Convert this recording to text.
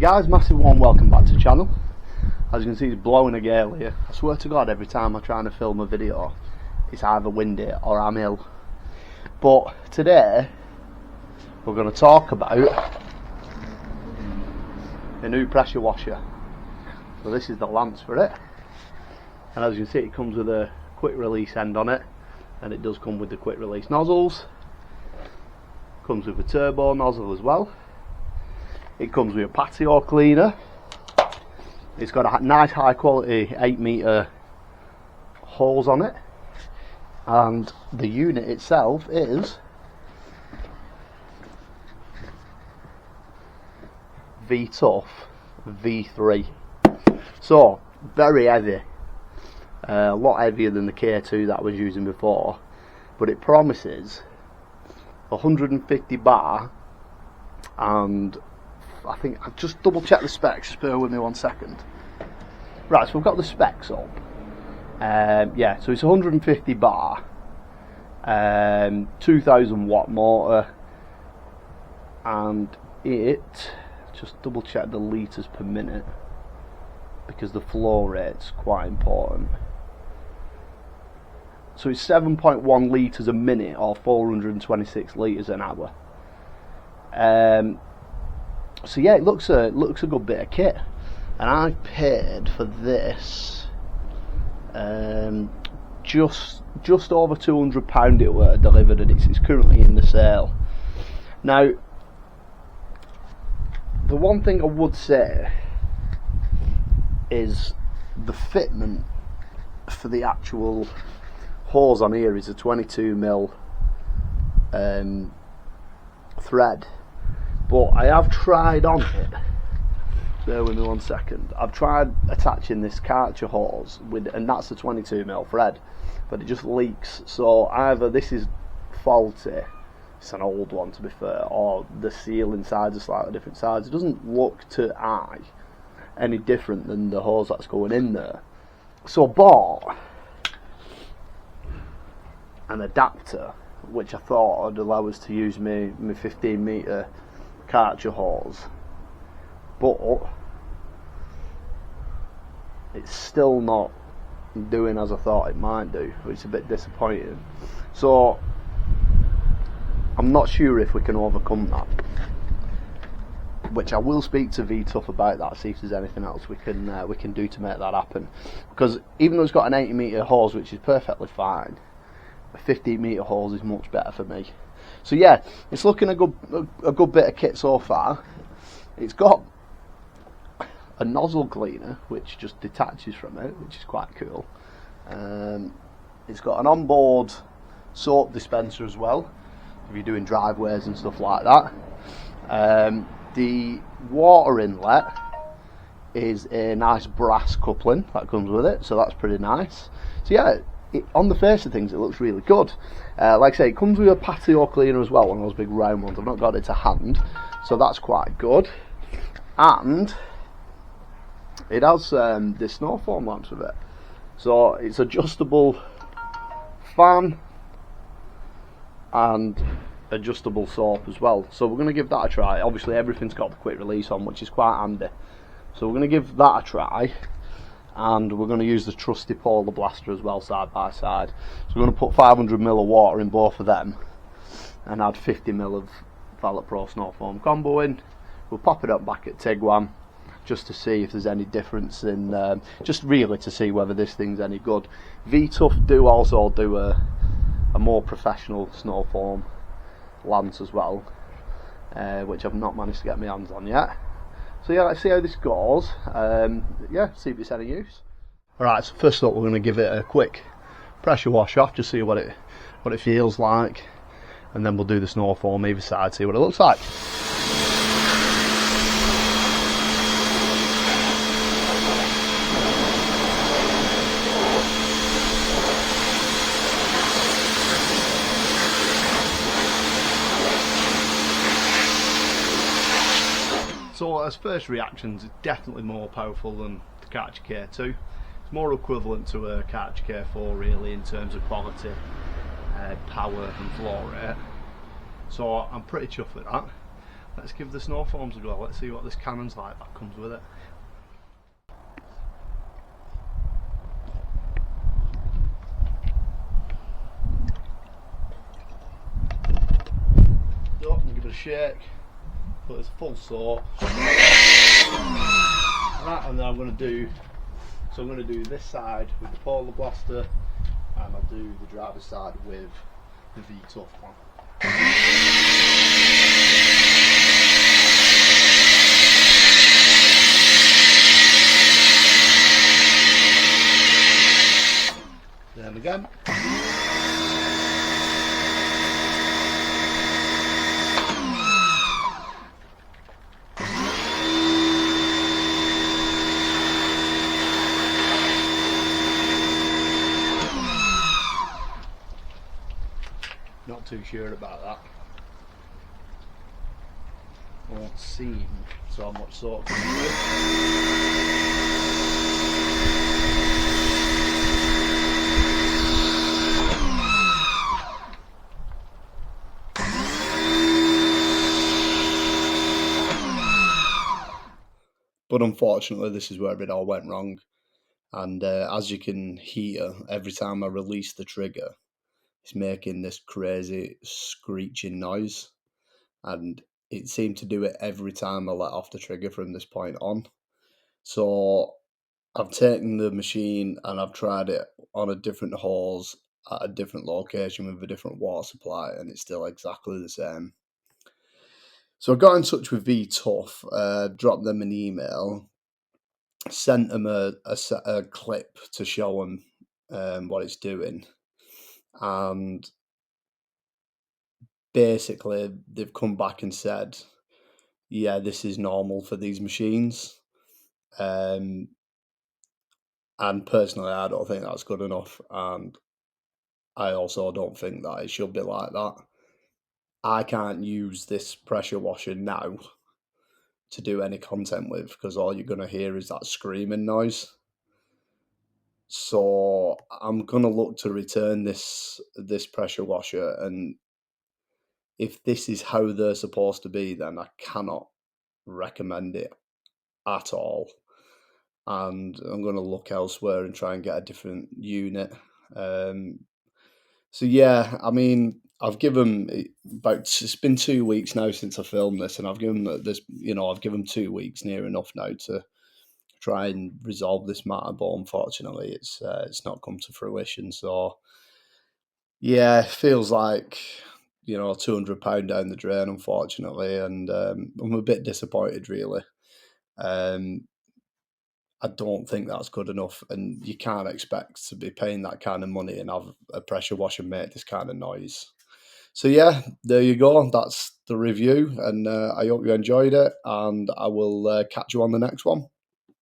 Guys, massive warm welcome back to the channel. As you can see, it's blowing a gale here. I swear to God, every time I'm trying to film a video, it's either windy or I'm ill. But today, we're going to talk about a new pressure washer. So this is the lance for it. And as you can see, it comes with a quick release end on it. And it does come with the quick release nozzles. Comes with a turbo nozzle as well. It comes with a patio cleaner. It's got a nice high quality 8-metre hose on it, and the unit itself is V-Tuf V3. So very heavy, a lot heavier than the K2 that I was using before, but it promises 150 bar, and I think I've just double checked the specs. Just bear with me 1 second. Right, so we've got the specs up. Yeah, so it's 150 bar, 2000 watt motor, and it, just double check the litres per minute because the flow rate's quite important. So it's 7.1 litres a minute, or 426 litres an hour. So yeah, it looks a good bit of kit, and I paid for this just over £200 it were delivered, and it's currently in the sale. Now, the one thing I would say is the fitment for the actual hose on here is a 22mm thread. But I have tried on it, bear with me 1 second, I've tried attaching this Karcher hose with, and that's a 22mm thread, but it just leaks. So either this is faulty, it's an old one to be fair, or the seal insides are slightly different size. It doesn't look to eye any different than the hose that's going in there. So I bought an adapter which I thought would allow us to use my 15-metre Karcher hose, but it's still not doing as I thought it might do, which is a bit disappointing. So I'm not sure if we can overcome that, which I will speak to V-Tuf about that, see if there's anything else we can do to make that happen. Because even though it's got an 80-metre hose, which is perfectly fine, a 15-metre hose is much better for me. So yeah, it's looking a good bit of kit so far. It's got a nozzle cleaner which just detaches from it, which is quite cool. It's got an onboard soap dispenser as well, if you're doing driveways and stuff like that. The water inlet is a nice brass coupling that comes with it, so that's pretty nice. So yeah, on the face of things, it looks really good. Like I say, it comes with a patio cleaner as well, one of those big round ones. I've not got it to hand, so that's quite good. And it has this snow foam lamps with it, so it's adjustable fan and adjustable soap as well. So we're going to give that a try. Obviously everything's got the quick release on, which is quite handy, so we're going to give that a try. And we're going to use the trusty Polar Blaster as well, side by side. So we're going to put 500ml of water in both of them and add 50ml of Valet Pro Snow Foam Combo in. We'll pop it up back at Tiguan just to see if there's any difference in, just really to see whether this thing's any good. V-Tuf do also do a more professional snow foam lance as well, which I've not managed to get my hands on yet. So yeah, let's see how this goes. Yeah, see if it's any use. Alright, so first up we're going to give it a quick pressure wash off, just see what it feels like, and then we'll do the snow foam either side, see what it looks like. So as first reactions, it's definitely more powerful than the Karcher K2. It's more equivalent to a Karcher K4 really in terms of quality, power and flow rate. So I'm pretty chuffed with that. let's give the snow foams a go. Let's see what this cannon's like that comes with it. So, give it a shake, put it full soak. Right, and then I'm going to do this side with the polar blaster, and I'll do the driver's side with the V-Tuf one. Then again. Not too sure about that. Won't seem so much soak. But unfortunately, this is where it all went wrong. And as you can hear, every time I release the trigger, it's making this crazy screeching noise. And it seemed to do it every time I let off the trigger from this point on. So I've taken the machine and I've tried it on a different hose at a different location with a different water supply, and it's still exactly the same. So I got in touch with V-Tuf, dropped them an email, sent them a clip to show them what it's doing, and basically they've come back and said, yeah, this is normal for these machines. And personally, I don't think that's good enough, and I also don't think that it should be like that. I can't use this pressure washer now to do any content with, because all you're going to hear is that screaming noise. So I'm going to look to return this pressure washer, and if this is how they're supposed to be, then I cannot recommend it at all. And I'm going to look elsewhere and try and get a different unit. So yeah, I mean, I've given it's been 2 weeks now since I filmed this, and I've given this, I've given 2 weeks near enough now to try and resolve this matter, but unfortunately, it's not come to fruition. So yeah, it feels like £200 down the drain, unfortunately, and I'm a bit disappointed, really. I don't think that's good enough, and you can't expect to be paying that kind of money and have a pressure washer make this kind of noise. So yeah, there you go. That's the review, and I hope you enjoyed it, and I will catch you on the next one.